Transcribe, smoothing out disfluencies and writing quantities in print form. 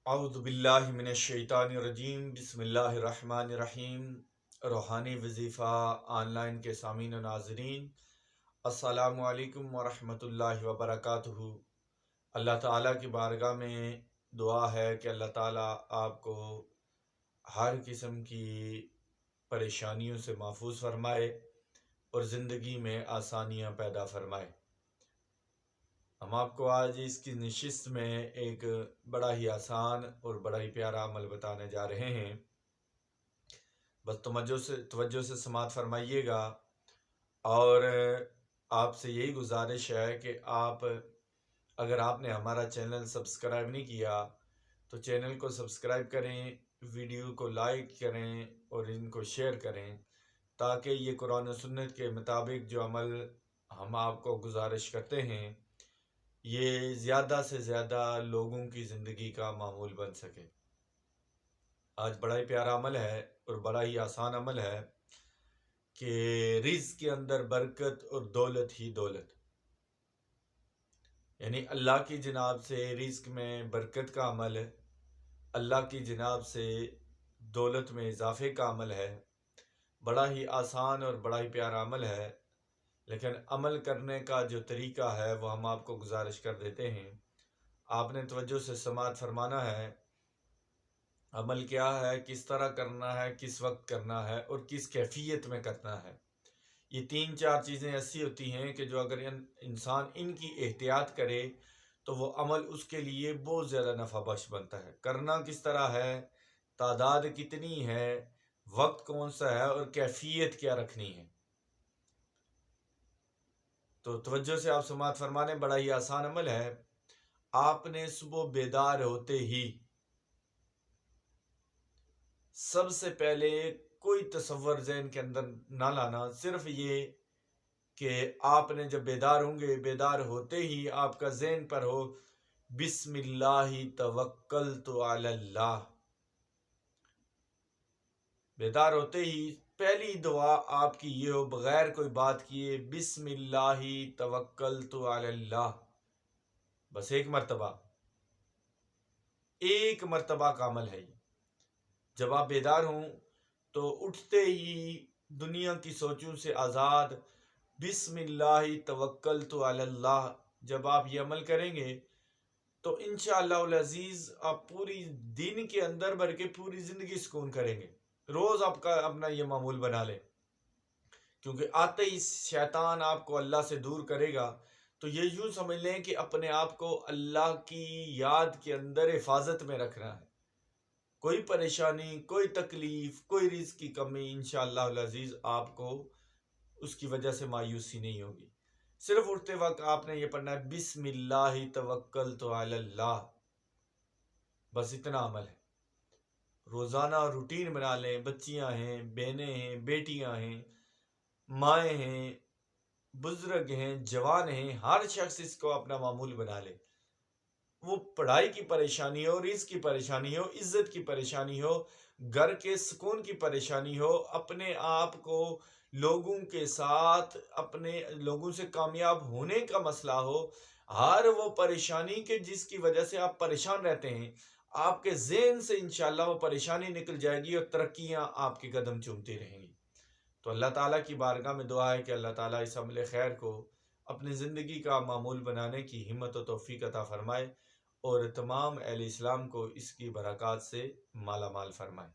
اعوذ باللہ من الشیطان الرجیم، بسم اللہ الرحمن الرحیم۔ روحانی وظیفہ آن لائن کے سامعین و ناظرین، السلام علیکم ورحمۃ اللہ وبرکاتہ۔ اللہ تعالیٰ کی بارگاہ میں دعا ہے کہ اللہ تعالیٰ آپ کو ہر قسم کی پریشانیوں سے محفوظ فرمائے اور زندگی میں آسانیاں پیدا فرمائے۔ ہم آپ کو آج اس کی نشست میں ایک بڑا ہی آسان اور بڑا ہی پیارا عمل بتانے جا رہے ہیں۔ بس توجہ سے سماعت فرمائیے گا، اور آپ سے یہی گزارش ہے کہ اگر آپ نے ہمارا چینل سبسکرائب نہیں کیا تو چینل کو سبسکرائب کریں، ویڈیو کو لائک کریں اور ان کو شیئر کریں، تاکہ یہ قرآن و سنت کے مطابق جو عمل ہم آپ کو گزارش کرتے ہیں یہ زیادہ سے زیادہ لوگوں کی زندگی کا معمول بن سکے۔ آج بڑا ہی پیارا عمل ہے اور بڑا ہی آسان عمل ہے کہ رزق کے اندر برکت اور دولت ہی دولت، یعنی اللہ کی جناب سے رزق میں برکت کا عمل ہے، اللہ کی جناب سے دولت میں اضافے کا عمل ہے۔ بڑا ہی آسان اور بڑا ہی پیارا عمل ہے، لیکن عمل کرنے کا جو طریقہ ہے وہ ہم آپ کو گزارش کر دیتے ہیں۔ آپ نے توجہ سے سماعت فرمانا ہے۔ عمل کیا ہے، کس طرح کرنا ہے، کس وقت کرنا ہے اور کس کیفیت میں کرنا ہے۔ یہ 3-4 چیزیں ایسی ہوتی ہیں کہ جو اگر انسان ان کی احتیاط کرے تو وہ عمل اس کے لیے بہت زیادہ نفع بخش بنتا ہے۔ کرنا کس طرح ہے، تعداد کتنی ہے، وقت کون سا ہے اور کیفیت کیا رکھنی ہے۔ تو توجہ سے آپ سماعت فرمانے، بڑا ہی آسان عمل ہے۔ آپ نے صبح بیدار ہوتے ہی سب سے پہلے کوئی تصور ذہن کے اندر نہ لانا، صرف یہ کہ آپ نے جب بیدار ہوں گے، بیدار ہوتے ہی آپ کا ذہن پر ہو بسم اللہ توکلت علی اللہ۔ بیدار ہوتے ہی پہلی دعا آپ کی یہ ہو، بغیر کوئی بات کیے، بسم اللہ توکلت علی اللہ۔ بس ایک مرتبہ کا عمل ہے یہ۔ جب آپ بیدار ہوں تو اٹھتے ہی دنیا کی سوچوں سے آزاد بسم اللہ توکلت علی اللہ جب آپ یہ عمل کریں گے تو انشاءاللہ العزیز آپ پوری دن کے اندر بھر کے پوری زندگی سکون کریں گے۔ روز آپ کا اپنا یہ معمول بنا لیں، کیونکہ آتے ہی شیطان آپ کو اللہ سے دور کرے گا۔ تو یہ یوں سمجھ لیں کہ اپنے آپ کو اللہ کی یاد کے اندر حفاظت میں رکھنا ہے۔ کوئی پریشانی، کوئی تکلیف، کوئی رزق کی کمی انشاءاللہ العزیز آپ کو اس کی وجہ سے مایوسی نہیں ہوگی۔ صرف اٹھتے وقت آپ نے یہ پڑھنا ہے بسم اللہ توکلت علی اللہ۔ بس اتنا عمل ہے۔ روزانہ روٹین بنا لیں۔ بچیاں ہیں، بہنیں ہیں، بیٹیاں ہیں، مائیں ہیں، بزرگ ہیں، جوان ہیں، ہر شخص اس کو اپنا معمول بنا لے۔ وہ پڑھائی کی پریشانی ہو، رزق کی پریشانی ہو، عزت کی پریشانی ہو، گھر کے سکون کی پریشانی ہو، اپنے آپ کو لوگوں کے ساتھ، اپنے لوگوں سے کامیاب ہونے کا مسئلہ ہو، ہر وہ پریشانی کے جس کی وجہ سے آپ پریشان رہتے ہیں، آپ کے ذہن سے انشاءاللہ وہ پریشانی نکل جائے گی اور ترقیاں آپ کے قدم چومتی رہیں گی۔ تو اللہ تعالیٰ کی بارگاہ میں دعا ہے کہ اللہ تعالیٰ اس عمل خیر کو اپنی زندگی کا معمول بنانے کی ہمت و توفیق عطا فرمائے اور تمام اہل اسلام کو اس کی برکات سے مالا مال فرمائے۔